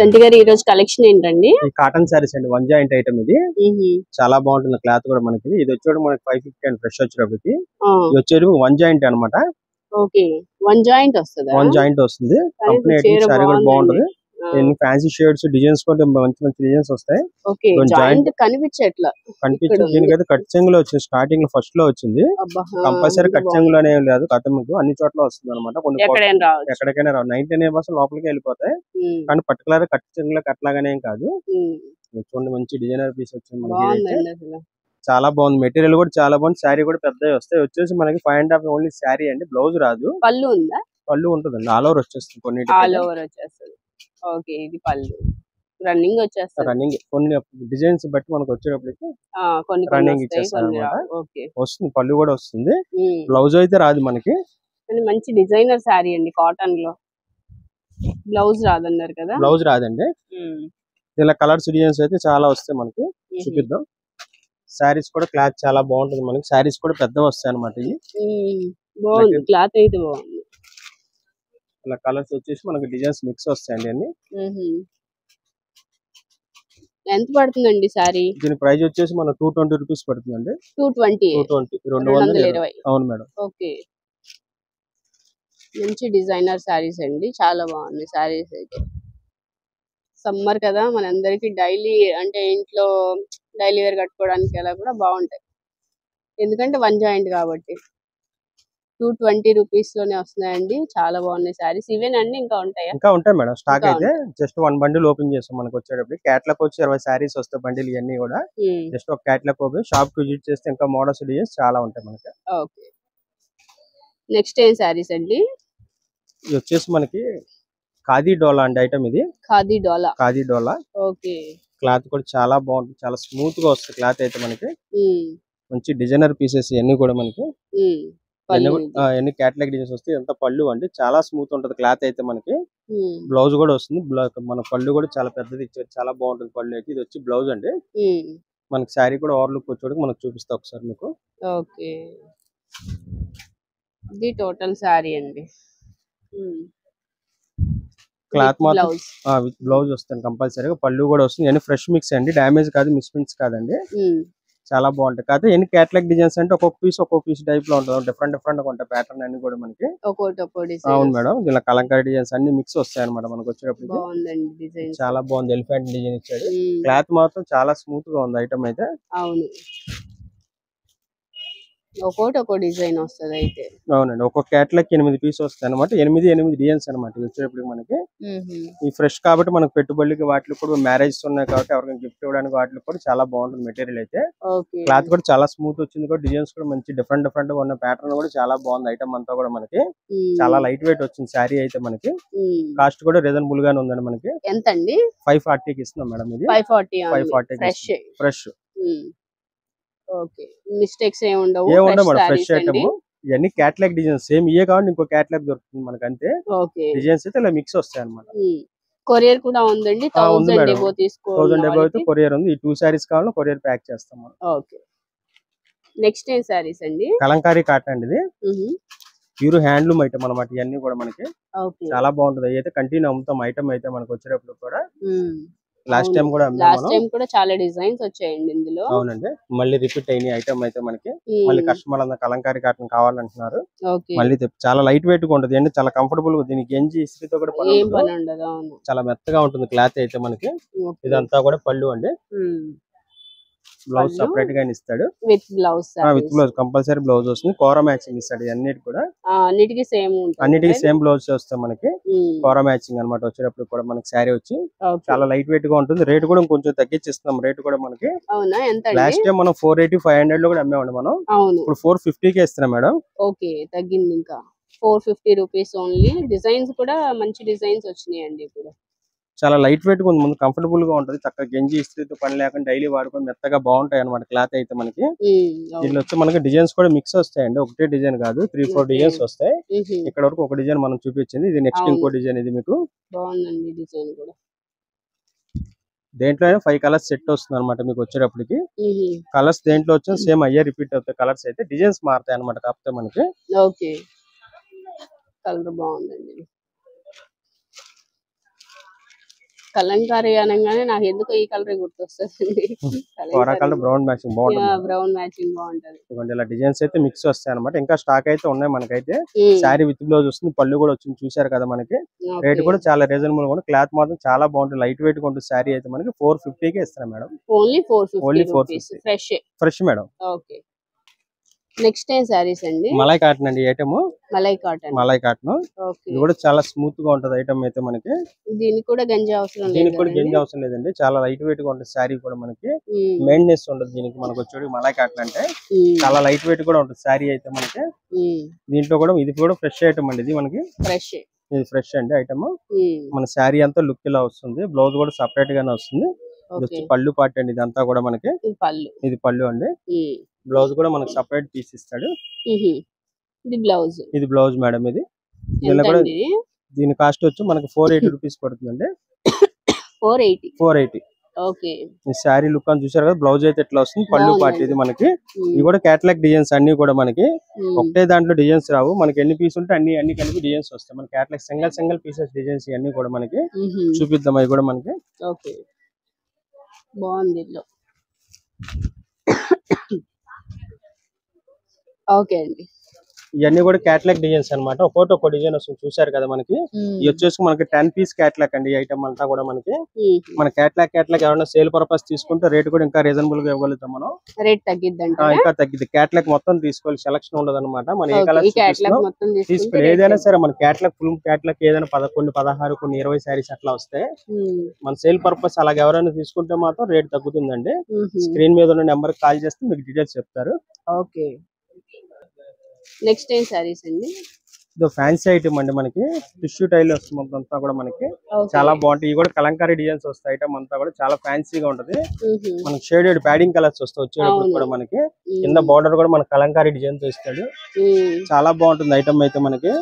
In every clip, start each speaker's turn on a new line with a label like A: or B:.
A: చంటి గారు ఈ రోజు కలెక్షన్ ఏంటండి?
B: ఈ కాటన్ సారీస్ అండి, వన్ జాయింట్ ఐటమ్ ఇది. చాలా బాగుంటుంది క్లాత్ కూడా మనకి. ఇది వచ్చేది మనకి 550 అండ్ ఫ్రెష్ వచ్చేటప్పటికి. ఇది వచ్చేది వన్ జాయింట్ అన్నమాట.
A: ఓకే, వన్ జాయింట్ వస్తుందా?
B: వన్ జాయింట్ వస్తుంది. కంపెనీ ఐటమ్ సారీ కూడా బాగుంటది. ఎన్ని ఫ్యాన్సీ షేడ్స్ డిజైన్స్ కూడా మంచి మంచి డిజైన్స్ వస్తాయి.
A: ఓకే, జాయింట్ కనిపించట్లా.
B: దీనికైతే కట్ చెంగులో వచ్చింది. స్టార్టింగ్ లో ఫస్ట్ లో వచ్చింది. కంపల్సరీ కట్ చెంగులు అనేవి లేదు, కథముకు అన్ని చోట్ల వస్తుంది అనమాట. కొన్ని ఎక్కడికైనా రావు. 99% లోపలికి వెళ్ళిపోతాయి. కానీ పర్టికులర్ కట్ చెంగులకు అట్లాగానే కాదు. చూడండి, మంచి డిజైనర్ పీస్ వచ్చింది. చాలా బాగుంది. మెటీరియల్ కూడా చాలా బాగుంది. శారీ కూడా పెద్దవి వస్తాయి. వచ్చేసి మనకి 5.5 ఓన్లీ శారీ అండి. బ్లౌజ్ రాదు.
A: పళ్ళు ఉందా?
B: పళ్ళు ఉంటుందండి. ఆల్ ఓవర్ వచ్చేస్తుంది. కొన్ని
A: ఆల్ ఓవర్ వచ్చేస్తుంది. ఓకే, ఇది పళ్ళు రన్నింగ్ వచ్చేస్తుంది.
B: రన్నింగ్ కొన్ని డిజైన్స్ బట్టి మనకు వచ్చేటప్పటికి రన్నింగ్ ఇచ్చేస్తుంది. వస్తుంది పళ్ళు కూడా వస్తుంది. బ్లౌజ్ అయితే రాదు మనకి.
A: మంచి డిజైనర్ శారీ అండి, కాటన్ లో. బ్లౌజ్ రాదన్నారు కదా?
B: బ్లౌజ్ రాదండి. ఇలా కలర్స్ డిజైన్స్ అయితే చాలా వస్తాయి మనకి. చూపిద్దాం. శారీస్ కూడా క్లాత్ చాలా బాగుంటుంది మనకి. శారీస్ కూడా పెద్దవి వస్తాయి అనమాట.
A: బాగుంది క్లాత్ అయితే బాగుంది.
B: ఇలా కలర్స్ వచ్చేసి మనకి డిజైన్స్ మిక్స్ వస్తాయండి అన్ని.
A: ఎంత పడుతుందండి సారీ?
B: దీని ప్రైస్ వచ్చేసి మన 220 రూపీస్ పడుతుందండి.
A: 220.
B: అవును మేడం.
A: ఓకే, మంచి డిజైనర్ సారీస్ అండి, చాలా బాగుంది సారీస్ అయితే. సమ్మర్ కదా, మనందరికి డైలీ అంటే ఇంట్లో డైలీ వేర్ కట్టుకోవడానికి అలా కూడా బాగుంటాయి. ఎందుకంటే వన్ జాయింట్ కాబట్టి. 220 రూపీస్ లోనే వస్తున్నాయండి. చాలా బాగున్నాయి సారీస్. ఇవేనండి ఇంకా ఉంటాయా?
B: ఇంకా ఉంటాయి మేడం. స్టాక్ అయితే జస్ట్ వన్ బండిల్ ఓపెన్ చేస్తాం. మనకు వచ్చేటప్పుడు క్యాట్లాగ్ వచ్చి 20 సారీస్ వస్తాయి. బండిల్ ఇవన్నీ కూడా జస్ట్ ఒక క్యాట్లాగ్ ఓపెన్ షాప్ కి విజిట్ చేస్తే ఇంకా మోడల్స్ డిజైన్స్ చాలా ఉంటాయి మనకి.
A: ఓకే, నెక్స్ట్ ఏం సారీస్ అండి?
B: ఇది వచ్చేసి మనకి ఖాదీ డోలా అండి ఐటమ్. ఇది
A: ఖాదీ డోలా. ఓకే,
B: క్లాత్ కూడా చాలా బాగుంటుంది. చాలా స్మూత్ గా వస్తుంది క్లాత్ అయితే మనకి. మంచి డిజైనర్ పీసెస్ ఇవన్నీ కూడా మనకి. ఎన్ని క్యాటలాగ్ డిజైన్స్ వస్తాయి. ఎంత పళ్ళు అండి, చాలా స్మూత్ ఉంటది క్లాత్ అయితే మనకి. బ్లౌజ్ కూడా వస్తుంది. మన పళ్ళు కూడా చాలా పెద్దది ఇచ్చారు. చాలా బాగుంటుంది పళ్ళు అయితే. ఇది వచ్చి బ్లౌజ్ అండి. మనకి శారీ కూడా ఓవర్ లుక్ వచ్చేటికి మనకు చూపిస్తా ఒకసారి మీకు.
A: ఓకే, ఇది టోటల్ శారీ అండి.
B: క్లాత్ మాత్రం విత్ బ్లౌజ్ వస్తుంది కంపల్సరీగా. పళ్ళు కూడా వస్తుంది. అన్ని ఫ్రెష్ మిక్స్ అండి, డ్యామేజ్ కాదు, మిస్ ప్రింట్స్ కాదండి. చాలా బాగుంటాయి. కాకపోతే ఎన్ని క్యాటలాగ్ డిజైన్స్ అంటే ఒక్కొక్క పీస్ టైప్ లో ఉంటుంది. డిఫరెంట్ గా ఉంటాయి ప్యాటర్న్ అన్ని కూడా మనకి. అవును మేడం. ఇలా కలంకారీ డిజైన్స్ అన్ని మిక్స్ వస్తాయి అనమాట మనకు వచ్చేటప్పుడు. చాలా బాగుంది. ఎలిఫెంట్ డిజైన్ ఇచ్చాడు. క్లాత్ మాత్రం చాలా స్మూత్ గా ఉంది ఐటమ్ అయితే.
A: అవును, ఒక్కో డిజైన్ వస్తుంది అయితే.
B: అవునండి, ఒక్కొక్క క్యాటలాగ్ 8 పీస్ వస్తాయి అనమాట. 8 డిజైన్స్ అనమాట వచ్చేటప్పుడు మనకి. ఈ ఫ్రెష్ కాబట్టి మనకు పెట్టుబడికి వాటికి కూడా మ్యారేజ్ ఉన్నాయి కాబట్టి ఎవరికైనా గిఫ్ట్ ఇవ్వడానికి వాటికి కూడా చాలా బాగుంటుంది మెటీరియల్ అయితే. క్లాత్ కూడా చాలా స్మూత్ వచ్చింది కూడా. డిజైన్స్ కూడా మంచి డిఫరెంట్ గా ఉన్న ప్యాటర్న్ కూడా చాలా బాగుంది ఐటమ్ అంతా కూడా మనకి. చాలా లైట్ వెయిట్ వచ్చింది శారీ అయితే మనకి. కాస్ట్ కూడా రీజనబుల్ గానే ఉందండి మనకి.
A: ఎంత అండి?
B: 540కి ఇస్తున్నాం మేడం. ఇది 540 ఫ్రెష్.
A: ఓకే, మిస్టేక్స్ ఏముండవు
B: మేడం. Fresh item. ఇవన్నీ క్యాటలాగ్ డిజైన్స్ సేమ్ ఇయే కావాలి, ఇంకో క్యాటలాగ్ దొరుకుతుంది మనకి అంతే. డిజైన్స్ అయితే ఇలా మిక్స్ వస్తాయి అన్నమాట.
A: కొరియర్ కూడా ఉందండి. 1000 ఎబో
B: అయితే కొరియర్ ఉంది. ఈ 2 సారీస్ కావాలని కొరియర్ ప్యాక్ చేస్తాం మనం.
A: ఓకే, నెక్స్ట్ ఏం సారీస్ అండి?
B: కలంకారీ కాటన్ అండి. ఇది ప్యూర్ హ్యాండ్లూమ్ ఐటమ్ అన్నమాట. ఇవన్నీ కూడా మనకి చాలా బాగుంటుంది. అయితే కంటిన్యూ అమ్ముతాం ఐటమ్ అయితే మనకు వచ్చేటప్పుడు కూడా. లాస్ట్ టైం కూడా
A: చాలా డిజైన్స్ వచ్చాయండి ఇందులో.
B: అవునండి, మళ్ళీ రిపీట్ అయిన ఐటమ్ అయితే మనకి. మళ్ళీ కస్టమర్ అందరూ కలంకారీ కాటన్ కావాలంటున్నారు. మళ్ళీ చాలా లైట్ వెయిట్ గా ఉంటుంది అండి. చాలా కంఫర్టబుల్ గా. దీనికి గంజి ఇస్త్రీతో కూడా పని ఉండదు. చాలా మెత్తగా ఉంటుంది క్లాత్ అయితే మనకి. ఇదంతా కూడా పళ్ళు అండి. బ్లౌజ్ సెపరేట్ గా ఇస్తాడు.
A: విత్ బ్లౌజ్
B: కంపల్సరీ బ్లౌజ్ వస్తుంది. కోరా మ్యాచింగ్ ఇస్తాడు. అన్నిటికి కూడా అన్నిటికీ సేమ్ బ్లౌజ్ వస్తాయి మనకి. కోరా మ్యాచింగ్ అనమాట. వచ్చేటప్పుడు కూడా మనకి శారీ వచ్చి చాలా లైట్ వెయిట్ గా ఉంటుంది. రేట్ కూడా కొంచెం తగ్గించిస్తున్నాం. రేట్ కూడా మనకి లాస్ట్ టైం మనం 480, 500 లో కూడా అమ్మేవాడి మనం. ఇప్పుడు 450కే ఇస్తున్నాం మేడం.
A: ఓకే, తగ్గింది. ఇంకా 450 రూపీస్ ఓన్లీ. డిజైన్స్ కూడా మంచి డిజైన్స్ వచ్చినాయండి ఇప్పుడు.
B: చాలా లైట్ వెయిట్ గా ఉంది. ముందు కంఫర్టబుల్ గా ఉంటది. చక్కగా గంజి ఇస్త్రీతో పని లేకుండా డైలీ వాడుకొని మెత్తగా బాగుంటాయి అనమాట క్లాత్ అయితే మనకి. దీనిలో వచ్చి మనకి డిజైన్స్ కూడా మిక్స్ వస్తాయండి. ఒకటే డిజైన్ కాదు, 3-4 డిజైన్స్ వస్తాయి. ఇక్కడ వరకు ఒక డిజైన్ మనం చూపించింది. ఇది నెక్స్ట్ ఇంకో డిజైన్. ఇది మీకు
A: బాగుందండి డిజైన్ కూడా.
B: దేంట్లో 5 కలర్స్ సెట్ వస్తుంది అనమాట మీకు వచ్చేటప్పటికి. కలర్స్ దేంట్లో వచ్చినా సేమ్ అయ్యే రిపీట్ అవుతాయి. కలర్స్ అయితే డిజైన్స్ మారుతాయి అనమాట కాకపోతే మనకి.
A: ఓకే, కలర్ బాగుందండి. కలంకారీ అనగానే నాకు ఎందుకో ఈ కలర్ గుర్తొస్తుంది.
B: కలర్ బ్రౌన్ మ్యాచింగ్ బాగుంటుంది.
A: బ్రౌన్ మ్యాచింగ్ బాగుంటది.
B: ఇదిగోండి ఇలా డిజైన్స్ అయితే మిక్స్ వస్తాయి అనమాట. ఇంకా స్టాక్ అయితే ఉన్నాయి మనకైతే. శారీ విత్ బ్లౌజ్ వస్తుంది, పళ్ళు కూడా వచ్చింది చూసారు కదా మనకి. రేట్ కూడా చాలా రీజనబుల్ గా ఉంది. క్లాత్ మాత్రం చాలా బాగుంటుంది, లైట్ వెయిట్ గా ఉంటుంది. శారీ అయితే మనకి 450 కి ఇస్తాను madam.
A: Only 450
B: fresh madam.
A: Okay. Next ఏం సారీస్ అండి?
B: మలై కాటన్ అండి ఐటమ్.
A: మలై కాటన్.
B: ఇది కూడా చాలా స్మూత్ గా ఉంటది ఐటమ్ అయితే మనకి.
A: దీనికి కూడా గంజి అవసరం లేదు.
B: దీనికి కూడా గంజి అవసరం లేదండి, చాలా లైట్ వెయిట్ గా ఉంటుంది శారీ కూడా మనకి. మెయింటెనెన్స్ ఉండదు దీనికి. మనకు వచ్చేది మలై కాటన్ అంటే చాలా లైట్ వెయిట్ కూడా ఉంటుంది శారీ అయితే మనకి. దీంట్లో కూడా ఇది కూడా ఫ్రెష్ ఐటమ్ అండి. ఇది మనకి ఇది ఫ్రెష్ అండి ఐటమ్. మన శారీ అంతా లుక్ ఇలా వస్తుంది. బ్లౌజ్ కూడా సపరేట్ గానే వస్తుంది. ఇది వచ్చి పళ్ళు పార్ట్ అండి. ఇదంతా కూడా మనకి ఇది పళ్ళు అండి. బ్లౌజ్ కూడా మనకి సపరేట్ పీస్ ఇస్తాడు. ఇది బ్లౌజ్ మేడం. ఇది దీని కాస్ట్ వచ్చి మనకి 480 రూపీస్ పడుతుందండి. 480.
A: ఓకే.
B: ఈ శారీ లుక్ అని చూసారు కదా. బ్లౌజ్ అయితే ఇట్లా వస్తుంది, పళ్ళు పార్ట్ ఇది మనకి. ఇవి కూడా కేటలాగ్ డిజైన్స్ అన్ని కూడా మనకి. ఒకటే దాంట్లో డిజైన్స్ రావు మనకి. ఎన్ని పీస్ ఉంటే అన్ని కలిపి డిజైన్స్ వస్తాయి మన కేటలాగ్. సింగిల్ పీసెస్ డిజైన్స్ ఇవన్నీ కూడా మనకి చూపిద్దాం. అవి కూడా మనకి
A: ఓకే బాగుంది. ఓకే అండి.
B: ఇవన్నీ కూడా కేటలాగ్ డిజైన్స్ అన్నమాట. ఒక్కో డిజైన్ వస్తుంది చూసారు కదా మనకి. ఇది వచ్చేసి మనకి 10 పీస్ కేటలాగ్ అండి. ఈ ఐటమ్ అంతా కూడా మనకి. మన కేటలాగ్ ఎవరైనా సేల్ పర్పస్ తీసుకుంటే రేట్ కూడా ఇంకా రీజనబుల్ గా ఇవ్వగలుగుతాం మనం.
A: రేట్ తగ్గిద్దంట.
B: ఇంకా తగ్గిద్ది. కేటలాగ్ మొత్తం తీసుకోవాలి, సెలక్షన్ ఉండదు అనమాట. మన ఏ కలర్ తీసుకోవాలి ఏదైనా సరే. మన కేటలాగ్ ఫుల్ కేటలాగ్ ఏదైనా 11, 16, కొన్ని 20 శారీస్ అట్లా వస్తాయి. మన సేల్ పర్పస్ అలాగే ఎవరైనా తీసుకుంటే మాత్రం రేట్ తగ్గుతుందండి. స్క్రీన్ మీద ఉన్న నెంబర్ కాల్ చేస్తే మీకు డీటెయిల్స్ చెప్తారు.
A: ఓకే. నెక్స్ట్ ఏం సారీస్ అండి?
B: ఇది ఫ్యాన్సీ ఐటమ్ అండి మనకి. టిష్యూ టైల్ వస్తుంది అంతా కూడా మనకి. చాలా బాగుంటాయి. ఇవి కూడా కలంకారీ డిజైన్స్ వస్తాయి. ఐటమ్ అంతా కూడా చాలా ఫ్యాన్సీగా ఉంటది. మనకి షేడెడ్ ప్యాడింగ్ కలర్స్ వస్తాయి వచ్చేటప్పుడు కూడా మనకి. కింద బార్డర్ కూడా మన కలంకారీ డిజైన్ తో ఇస్తాడు. చాలా బాగుంటుంది ఐటమ్ అయితే మనకి.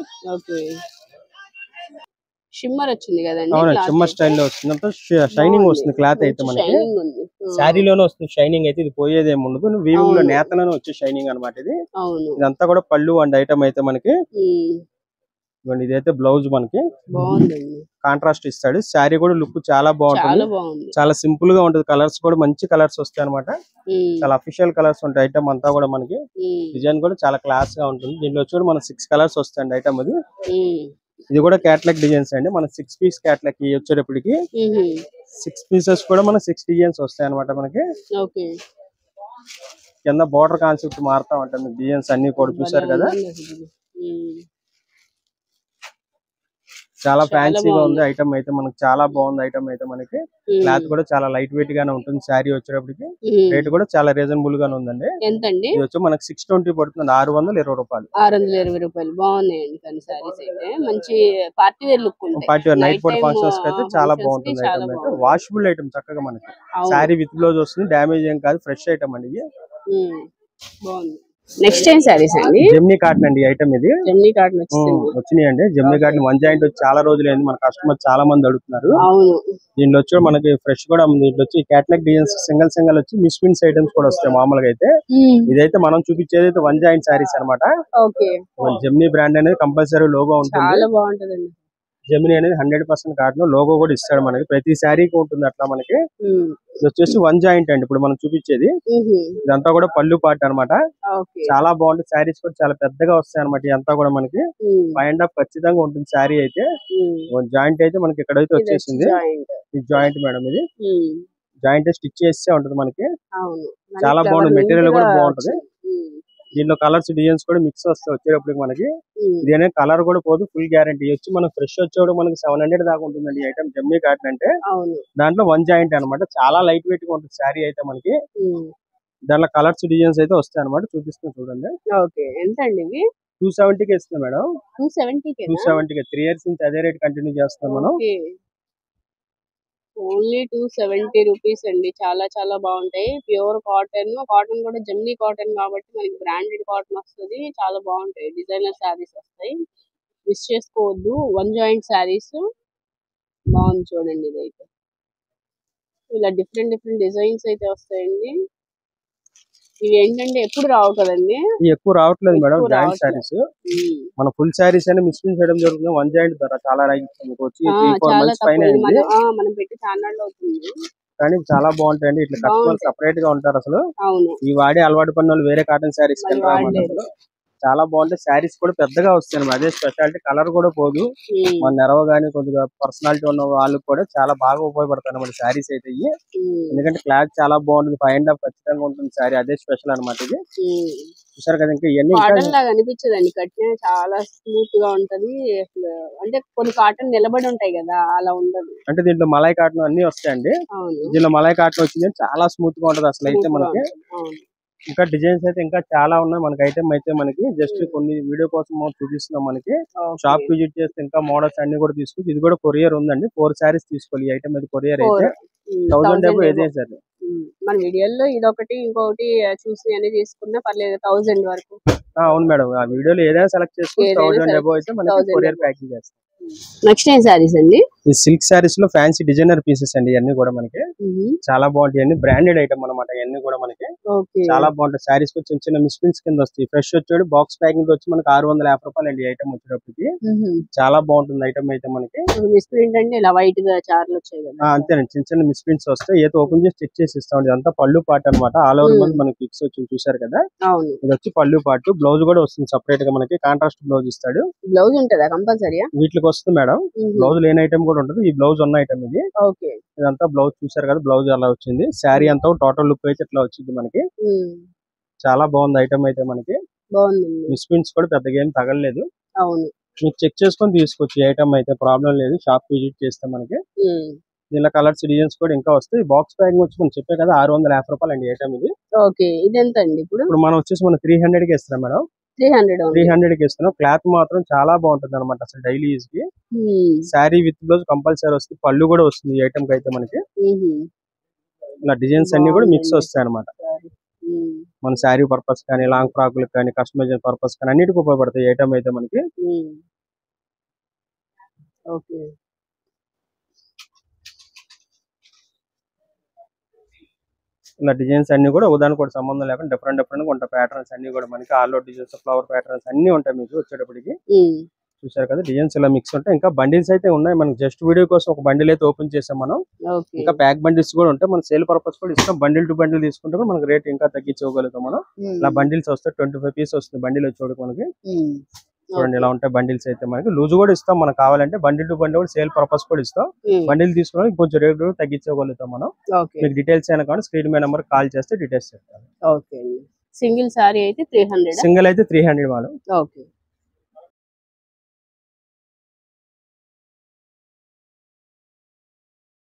A: షిమ్మర్ వచ్చింది కదండి.
B: అవును, షిమ్మర్ స్టైల్లో వస్తుంది. అంతా షైనింగ్ వస్తుంది క్లాత్ అయితే మనకి. శారీలోనే వస్తుంది షైనింగ్ అయితే. ఇది పోయేది ఏమి ఉండదు. వీవింగ్ లో నేతలోనే వచ్చే షైనింగ్ అనమాట ఇది. ఇదంతా కూడా పళ్ళు అండ్ ఐటమ్ అయితే మనకి. ఇదైతే బ్లౌజ్ మనకి కాంట్రాస్ట్ ఇస్తాడు. శారీ కూడా లుక్ చాలా బాగుంటుంది. చాలా సింపుల్ గా ఉంటుంది. కలర్స్ కూడా మంచి కలర్స్ వస్తాయి అనమాట. చాలా అఫీషియల్ కలర్స్ ఉంటాయి ఐటమ్ అంతా కూడా మనకి. డిజైన్ కూడా చాలా క్లాస్ గా ఉంటుంది. దీంట్లో వచ్చి మన 6 కలర్స్ వస్తాయండి ఐటమ్ అది. ఇది కూడా కేటలాగ్ డిజైన్స్ అండి. మన 6 పీస్ కేటలాగ్ వచ్చేటప్పటికి 6 పీసెస్ కూడా మన 6 డిజైన్స్ వస్తాయి అనమాట మనకి. కింద బోర్డర్ కాన్సెప్ట్ మారుతా ఉంటుంది. డిజైన్స్ అన్ని కూడా చూసారు కదా. చాలా ఫ్యాన్సీగా ఉంది ఐటమ్ అయితే మనకి. చాలా బాగుంది ఐటమ్ అయితే మనకి. క్లాత్ కూడా చాలా లైట్ వెయిట్ గానే ఉంటుంది. శారీ వచ్చేటప్పటికి రేట్ కూడా చాలా రీజనబుల్ గానే ఉందండి.
A: ఎంతండి?
B: ఇది వచ్చి మనకి 620 పడుతుంది. 620 రూపాయలు.
A: 620 రూపాయలు. బాగున్నాయండి కానీ సారీస్ అయితే. మంచి పార్టీ వేర్ లుక్ ఉంది.
B: పార్టీ వేర్ నైట్ పూట ఫంక్షన్స్ కి అయితే చాలా బాగుంటుంది ఐటమ్ అయితే. వాషబుల్ ఐటమ్ చక్కగా మనకి. శారీ విత్ బ్లౌజ్ వస్తుంది. డ్యామేజ్ ఏం కాదు. ఫ్రెష్ ఐటమ్ అండి ఇది.
A: బాగుంది. నెక్స్ట్ ఏం సారీస్ అండి?
B: జెమినీ కాటన్ అండి ఐటమ్ ఇది.
A: జెమినీ కాటన్
B: వచ్చినాయండి. జెమినీ కాటన్ వన్ జాయింట్ వచ్చి చాలా రోజులైంది. మన కస్టమర్ చాలా మంది అడుగుతున్నారు. దీంట్లో వచ్చి మనకి ఫ్రెష్ కూడా ఉంది. దీంట్లో వచ్చి కేటలాగ్ డిజైన్స్ సింగల్ వచ్చి మిస్ప్రింట్స్ ఐటమ్స్ కూడా వస్తాయి మామూలుగా అయితే. ఇదైతే మనం చూపించేది అయితే వన్ జాయింట్ సారీస్ అనమాట. జెమినీ బ్రాండ్ అనేది కంపల్సరీ లోగో ఉంటుంది.
A: చాలా బాగుంటదండి.
B: జెమినీ అనేది 100% కాటన్. లోగో కూడా ఇస్తాడు మనకి. ప్రతి శారీకి ఉంటుంది అట్లా మనకి. ఇది వచ్చేసి వన్ జాయింట్ అండి ఇప్పుడు మనం చూపించేది. ఇదంతా కూడా పళ్ళు పార్ట్ అనమాట. చాలా బాగుంటుంది. శారీస్ కూడా చాలా పెద్దగా వస్తాయి అనమాట. ఇదంతా కూడా మనకి 5.5 ఖచ్చితంగా ఉంటుంది శారీ అయితే. జాయింట్ అయితే మనకి ఇక్కడైతే వచ్చేసింది. ఈ జాయింట్ మేడం ఇది. జాయింట్ స్టిచ్ చేస్తే ఉంటుంది మనకి. చాలా బాగుంటుంది. మెటీరియల్ కూడా బాగుంటది. దీంట్లో కలర్స్ డిజైన్స్ కూడా మిక్స్ వస్తాయి వచ్చేటప్పుడు మనకి. ఇదేనే కలర్ కూడా పోదు. Full guarantee. వచ్చి మనకి ఫ్రెష్ వచ్చేవాడు మనకి 700 దాకా ఉంటుందండి ఈ ఐటమ్. జెమినీ కాటన్ అంటే దాంట్లో వన్ జాయింట్ అనమాట. చాలా లైట్ వెయిట్ గా ఉంటుంది శారీ అయితే మనకి. దాంట్లో కలర్స్ డిజైన్స్ అయితే వస్తాయి అనమాట. చూపిస్తాను చూడండి.
A: ఎంత అండి ఇవి?
B: 270కి ఇస్తాం మేడం.
A: 270కి
B: 3 ఇయర్స్ నుంచి అదే రేట్ కంటిన్యూ చేస్తాం మనం.
A: ఓన్లీ 270 రూపీస్ అండి. చాలా చాలా బాగుంటాయి. Pure cotton. కాటన్ కూడా జెమినీ కాటన్ కాబట్టి మనకి బ్రాండెడ్ కాటన్ వస్తుంది. చాలా బాగుంటాయి. డిజైనర్ శారీస్ వస్తాయి. మిస్ చేసుకోవద్దు. వన్ జాయింట్ శారీస్ బాగుంది చూడండి. ఇదైతే ఇలా డిఫరెంట్ డిజైన్స్ అయితే వస్తాయండి. ఇవి ఏంటంటే ఎప్పుడు రావు కదండి,
B: ఇవి ఎక్కువ రావట్లేదు మేడం.
A: ఎక్కువ
B: జాయింట్
A: రావట్లేదు.
B: శారీస్ మన ఫుల్ శారీస్ అని మిస్ప్రింట్ చేయడం జరుగుతుంది. వన్ జాయింట్ ధర చాలా మీకు వచ్చి
A: ఆ,
B: 3-4
A: చాలా
B: మంత్స్ పైన
A: తక్కువ. ఇది
B: అయింది.
A: మనం పెట్టి చాన్నాళ్ళు అవుతుంది.
B: కానీ చాలా బాగుంటాయండి. ఇట్లా కస్టమర్
A: బాగుంటాయి.
B: సపరేట్ గా ఉంటారు అసలు.
A: అవును,
B: ఈ వాడి అలవాటు పడిన వాళ్ళు వేరే కాటన్ శారీస్
A: మళ్ళీ వాడలేదు.
B: చాలా బాగుంటాయి. శారీస్ కూడా పెద్దగా వస్తాయి. అదే స్పెషాలిటీ. కలర్ కూడా పోదు. మన నెరవ గానీ కొద్దిగా పర్సనాలిటీ ఉన్న వాళ్ళకి కూడా చాలా బాగా ఉపయోగపడతాయి అన్నమాట శారీస్ అయితే ఇవి. ఎందుకంటే క్లాత్ చాలా బాగుంటుంది. 5.5 ఖచ్చితంగా ఉంటుంది శారీ. అదే స్పెషల్ అన్నమాట ఇది. చూసారు కదా. ఇంకా ఇవన్నీ
A: కాటన్ లాగా అనిపించదండి, కట్టిన చాలా స్మూత్ గా ఉంటది. అసలు అంటే కొన్ని కాటన్ నిలబడి ఉంటాయి కదా, అలా ఉండదు.
B: అంటే దీంట్లో మలై కాటన్ అన్ని వస్తాయండి. దీంట్లో మలై కాటన్ వచ్చింది, చాలా స్మూత్ గా ఉంటది అసలు. అయితే మనకి ఇంకా డిజైన్స్ అయితే ఇంకా చాలా ఉన్నాయి మనకి. ఐటమ్ అయితే మనకి జస్ట్ కొన్ని వీడియో కోసం చూపిస్తున్నాం. మనకి షాప్ విజిట్ చేస్తే ఇంకా మోడల్స్ అన్ని కూడా తీసుకోవచ్చు. ఇది కూడా కొరియర్ ఉందండి. 4 శారీస్ తీసుకోవాలి. ఈ ఐటమ్ అయితే కొరియర్ అయితే 1000 ఏదైనా సరే.
A: మన వీడియోలో ఇదొకటి ఇంకొకటి చూసి అన్ని తీసుకున్నా పర్లేదు, 1000 వరకు.
B: అవును మేడం. ఆ వీడియోలో ఏదైనా సెలెక్ట్ చేసుకుని 1000 అబౌవ్ అయితే మనకి కొరియర్ ప్యాకింగ్ చేస్తాం.
A: నెక్స్ట్ ఏం సారీస్ అండి?
B: ఈ సిల్క్ శారీస్ లో ఫ్యాన్సీ డిజైనర్ పీసెస్ అండి. ఇవన్నీ కూడా మనకి చాలా బాగుంటాయి. అన్ని బ్రాండెడ్ ఐటమ్ అన్నమాట. ఇవన్నీ కూడా మనకి చాలా బాగుంటాయి. శారీస్ కు చిన్న చిన్న మిస్ప్రింట్స్ కింద వస్తాయి. ఫ్రెష్ వచ్చాడు బాక్స్ ప్యాకింగ్ వచ్చి మనకి 650 రూపాయలు అండి. ఐటమ్ వచ్చేటప్పటికి చాలా బాగుంటుంది ఐటమ్ అయితే మనకి.
A: మిస్ప్రింట్ అంటే ఇలా వైట్ గా చార్లు వచ్చాయి కదా,
B: అంతేనండి. చిన్న చిన్న మిస్ప్రింట్స్ వస్తాయి. ఏదో ఓపెన్ చేసి చెక్ చేసి ఇస్తాం. ఇదంతా పళ్ళు పార్ట్ అన్నమాట. ఆల్ ఓవర్ మంత్ మనకి ఫిక్స్ వచ్చింది. చూసారు కదా. ఇది వచ్చి పళ్ళు పార్ట్. బ్లౌజ్ కూడా వస్తుంది సపరేట్ గా మనకి. కాంట్రాస్ట్ బ్లౌజ్ ఇస్తాడు.
A: బ్లౌజ్ ఉంటుందా కంపల్సరీ?
B: వీటికి వస్తుంది మేడం. బ్లౌజ్ లేని ఐటమ్ కూడా ఉంటుంది. ఈ బ్లౌజ్ ఉన్న ఐటమ్ ఇది. ఇదంతా బ్లౌజ్ చూసారు కదా. బ్లౌజ్ అలా వచ్చింది. శారీ అంతా టోటల్ లుక్ అయితే ఇట్లా వచ్చింది మనకి. చాలా బాగుంది ఐటమ్ అయితే మనకి. మిస్ప్రింట్స్ కూడా పెద్దగా ఏం తగలలేదు. మీకు చెక్ చేసుకొని తీసుకోవచ్చు. ఐటమ్ అయితే ప్రాబ్లం లేదు. షాప్ విజిట్ చేస్తే మనకి దీనిలో కలర్స్ డిజైన్స్ కూడా ఇంకా వస్తాయి. బాక్స్ ప్యాకింగ్ వచ్చి మనం చెప్పే కదా 650 రూపాయలు అండి ఐటమ్ ఇది.
A: ఇది ఎంత అండి? ఇప్పుడు
B: మనం వచ్చేసి మనం 300 కి ఇస్తున్నాం మేడం. 300 కి ఇస్తున్నాం. క్లాత్ మాత్రం చాలా బాగుంటుంది అనమాట. అసలు డైలీ యూజ్ కి. శారీ విత్ బ్లౌజ్ కంపల్సరీ వస్తుంది. పళ్ళు కూడా వస్తుంది ఈ ఐటమ్ కి అయితే మనకి. ఇలా డిజైన్స్ అన్ని కూడా మిక్స్ వస్తాయి అనమాట. మన శారీ పర్పస్ కానీ, లాంగ్ ఫ్రాకులకు కానీ, కస్టమైజేషన్ పర్పస్ కానీ అన్నిటికీ ఉపయోగపడతాయి ఈ ఐటమ్ అయితే మనకి. ఇలా డిజైన్స్ అన్ని కూడా ఉదాహరణ కూడా సంబంధం లేకుండా డిఫరెంట్ డిఫరెంట్ గా ఉంటాయి. ప్యాటర్న్స్ అన్ని కూడా మనకి all over designs, flower patterns అన్ని ఉంటాయి మీకు వచ్చేటప్పటికి. చూసారు కదా. డిజైన్స్ ఇలా మిక్స్ ఉంటాయి. ఇంకా బండిల్స్ అయితే ఉన్నాయి. మనకి జస్ట్ వీడియో కోసం ఒక బండిల్ అయితే ఓపెన్ చేసాం మనం. ఇంకా ప్యాక్ బండిల్స్ కూడా ఉంటాయి. మన సేల్ పర్పస్ కూడా ఇస్తాం. బండిల్ టు బండిల్ తీసుకుంటే కూడా మనకి రేట్ ఇంకా తగ్గించుకోగలుగుతాం మనం. ఇలా బండిల్స్ వస్తాయి. 25 పీస్ వస్తుంది బండిల్ వచ్చేటప్పుడు మనకి. చూడండి ఇలా ఉంటాయి బండిల్స్ అయితే మనకి. లూజ్ కూడా ఇస్తాం మనకు కావాలంటే. బండిల్ టు బండిల్ కూడా సేల్ పర్పస్ కూడా ఇస్తాం. బండిల్ తీసుకోవడానికి కొంచెం రేట్ తగ్గించుకోగలుగుతాం మనం. మీకు డీటెయిల్స్ అయినా కానీ స్క్రీన్ మీద నెంబర్ కాల్ చేస్తే డీటెయిల్స్ చెప్తాను.
A: సింగిల్ సారీ అయితే 300.
B: సింగిల్ అయితే 300 మేడం.